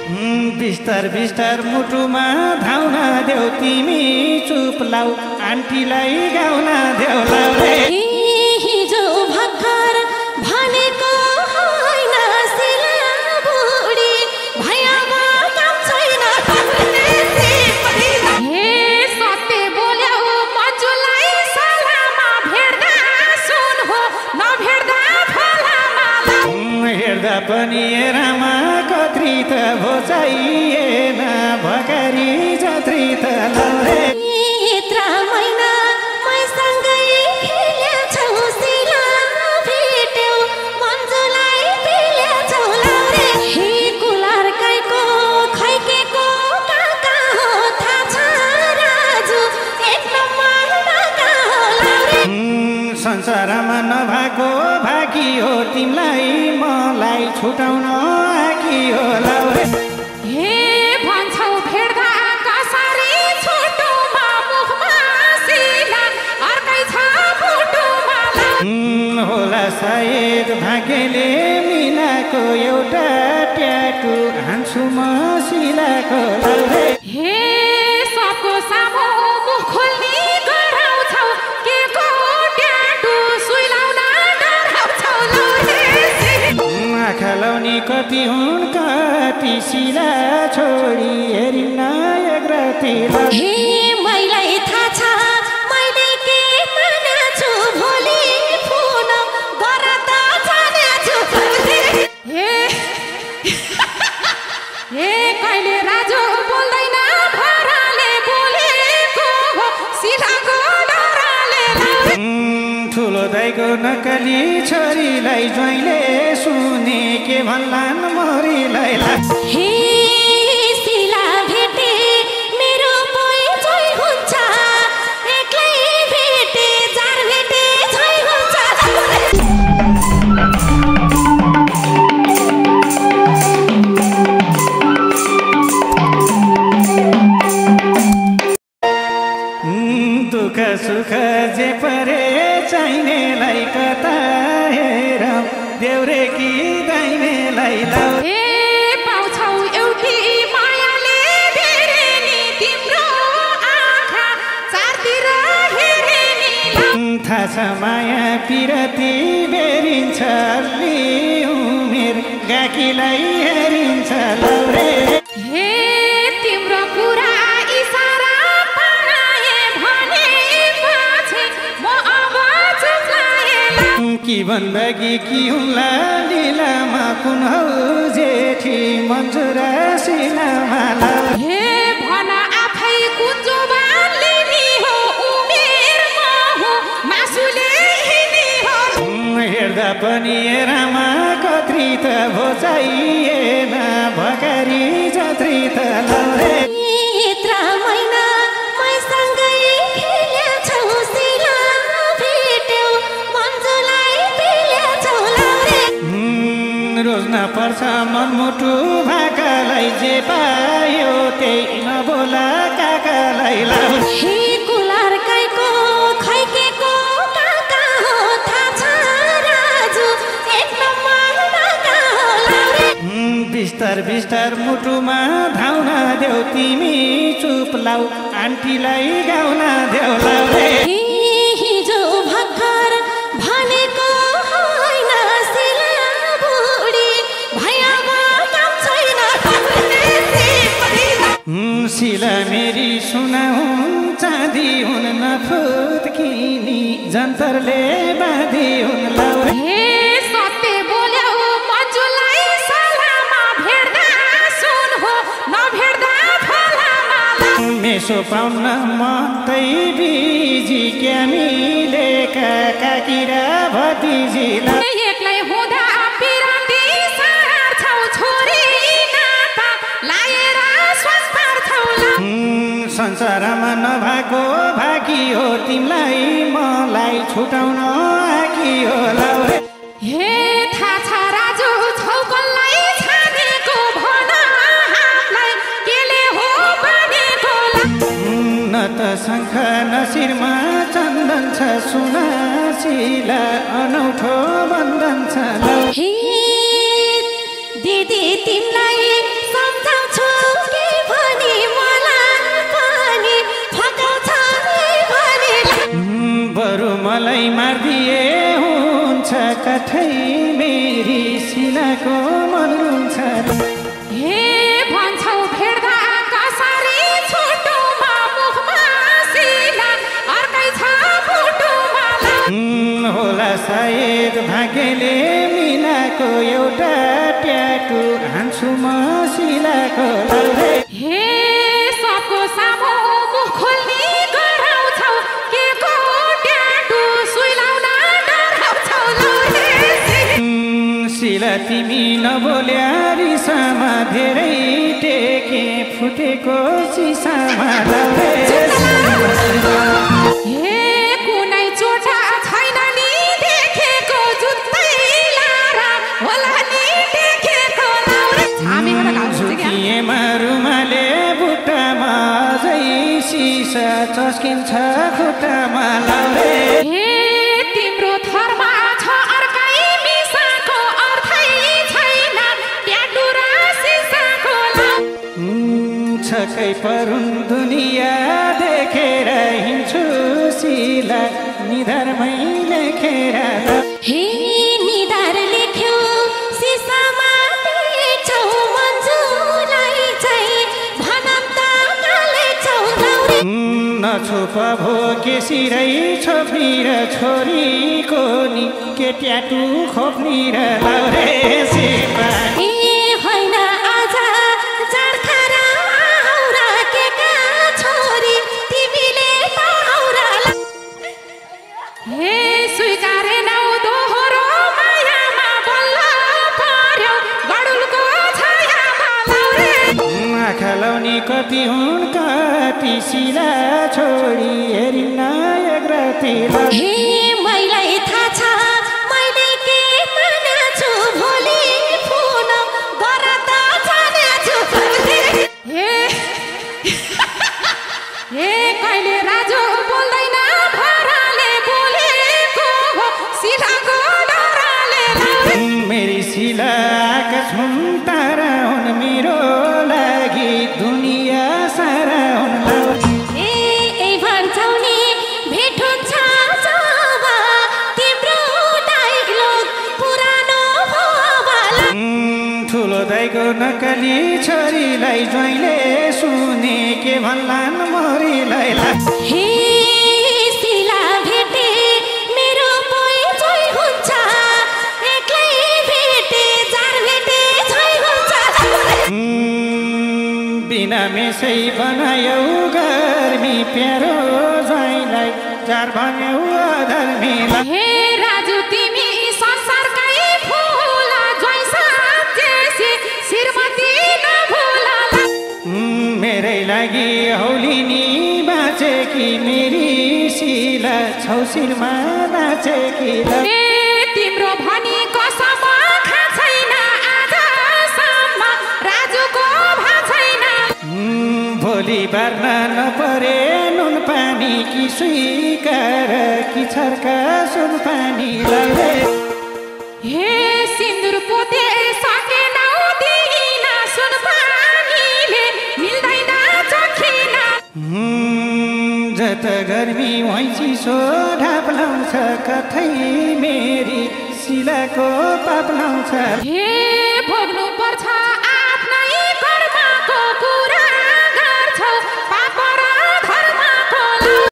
बिस्तार बिस्तार मुटुमा धाउन देऊ तिमी चुप लाऊ आन्टीलाई गाउन देऊ लाऊ रे हिजो भर्खर भनेको होइन सिला बुढी भयामा काम छैन हे सत्य बोल्यौ मजुलाई सलामा भेट्दा सुन हो नभेट्दा फलामा हेर्दा पनि रामा कत्री त भो चाहिएन भकारी जत्री त लाउरे यत्र महिना मैसँगै खेल्छौ सिला भेट्यौ मन्जुलाई पेल्छौ लाउरे हे कुलार गाईको खैकेको काका हो थाहा छ राजु एक नम्बर काका हो लाउरे संसारमा नभएको भागी हो तिमीलाई मलाई छुटाउन आकी हो लाउरे हे भन्छौ भेट्दा कसरी छुटुमा मुखमा सिला अर्कै छ फुटुमा होला सायद भाग्यले मिलाको एउटा ट्याटु हान्छु म सिलाको लाउरे हे सबको सामु मुख खोल्ने गराउँछौ के को ट्याटु सुइलाउन डराउँछौ लाउरे आँखा लाउने कति हुन् कति सिला छोडी हेरिन्न एक राति हे मलाई थाहा छ मैले के मानेछु भोलि फोन गर त जानेछु हे हे कहिले राजु बोल्दैन भराले बोलेको हो सिलाको डराले ठुलो दाइको नक्कली छोरीलाई ज्वाइँले सुने के भन्लान् मोरीलाई हे सिला भेटे मेरो परिचय हुन्छ एक्लै भेटे जार भेटे झै हुन्छ दुःख सुख जे परे चाहिनेलाई कता हेर देउरे कि दाइनेलाई लाउ हे पाउँछौ एउटी मायाले धेरै नि तिम्रो आँखा चारतिर हेरे नि थाहा छ माया पिरती बेरिन्छ अलि उमेर गाकीलाई हेरिन्छ लाउरे हे तिम्रो कुरा इसारा पाए भने पछि म अब चुप्लाए कि बन्दगी कि हुँला लीलामा कुन हौ जेठी मन्जुरा सिलामा लाउ हे भन आफै कुन जुबान लिने हो उमेरमा हो मासुले हिँड्ने हो हेर्दा पनि रामा कत्री त भो चाहिएन भकारी जत्री त लाउरे यत्र महिना मैसँगै खेल्छौ सिला भेट्यौ मन्जुलाई पेल्छौ लाउरे रोज्न पर्छ मनमुटु भाकालाई जे पायो त्यही नबोला काकालाई लाउ हे कुलार गाईको खैकेको काका हो थाहा छ राजु एक नम्बर काका हो लाउरे बिस्तार बिस्तार मुटुमा धाउन देऊ तिमी चुप लाऊ आन्टीलाई गाउन देऊ लाउरे हिजो भर्खर भनेको होइन सिला बुढी भयामा काम छैन सिला मेरी सुना हुन् चाँदी हुन् नफुत किनी जन्तरले बाँधी हुन् लाउरे हे सत्य बोल्यौ मजुलाई सलामा भेट्दा सुन हो नभेट्दा फलामा मेसो पाउन मतै बिजी क्यामीले काकीरा भतिजीलाई एक्लै हुँदा पिराती सार्छौ छोरी नाता लाएर श्वास पार्छौ संसारमा नभएको भागी हो तिमीलाई मलाई छुटाउन आकी हो लाउरे हे थाहा छ राजु छौकललाई छानेको भन हामीलाई केले हो बनेको न त शङ्ख न शिरमा चन्दन छ सुना सिला अनौठो बन्दन छ हे दिदी तिमीलाई सम्झाउ छु म सिलाको लाउरे हे सबको सामु मुख खोल्ने गराउँछौ के को ट्याटु सुइलाउन डराउँछौ लाउरे सिला तिमी नबोल्या रिसामा धेरै टेके फुटेको सिसामा लाउरे हे कुनै चोटा छैन नि देखेको जुत्तै लारा होला नि देखेको लाउरे हामीबाट गाउँछ के झुकिएमा रुमाले बुट्टामा अझै सिसा चस्किन्छ खुट्टामा लाउरे हे तिम्रो थरमा छ अर्कै मिसाको अर्थै छैन ट्याटु र सिसाको लाउ छकै परुन् दुनियाँ देखेर हिँड्छु सिला निधारमै लेखेर हे निधार लेख्यो सिसामा देख्छौ मन्जुलाई चाहिँ भनम त कालेछौ लाउरे नछुप भो केसिरै छोप्नी र छोरीको नि के ट्याटु खोप्नी र लाउरे सिपा ए होइन आज जाडखा र आउरा के का छोरी तिमीले पाउरा हे स्वीकारे नौ दोहोरो मायामा बल्ल पर्यो गडुलको छायामा लाउरे आँखा लाउने कति हुन् कति सिला छोडी हेरिन्न एक राति हे मलाई थाहा छ मैले के मानेछु भोलि फोन गर त जानेछु हे हे कहिले राजु बोल्दैन भराले बोलेको हो सिलाको डराले लाउरे मेरी सिला आकाश हुन् तारा हुन् मेरो लागि दुनिया सारा हुन् लाउरे ए भन्छौ नि भेट हुन्छ जब तिम्रो डायलग पुरानो भवाला ठुलो दाइको नक्कली छोरीलाई ज्वाइँले सुने के भन्लान् मोरीलाई हे सिला भेटे मेरो परिचय हुन्छ एक्लै भेटे जार भेटे झै हुन्छ बिना मेसै बनायौ गर्मी प्यारो ज्वाइँलाई चार भन्यौ अधर्मीलाई हे राजु तिमी संसारकै फुल ज्वाइँ साँचेसी श्रीमती नभुला मेरै लागि हौलिनी बाँचेकी मेरी सिला छौसिरमा नाचेकी हे तिम्रो भनी कसम खा छैन आजसम्म राजुको भा छैन भोलि बार्न नपरे नुन पानी कि स्वीकार कि छर्का सुन पानी लाउरे हे सिन्दुर पोते सकेनौ दिन सुन पानीले मिल्दैन चखिन जत गर्मी वहीँ चिसो ढाप लाउँछ कतै मेरी सिलाको पाप लाउँछ हे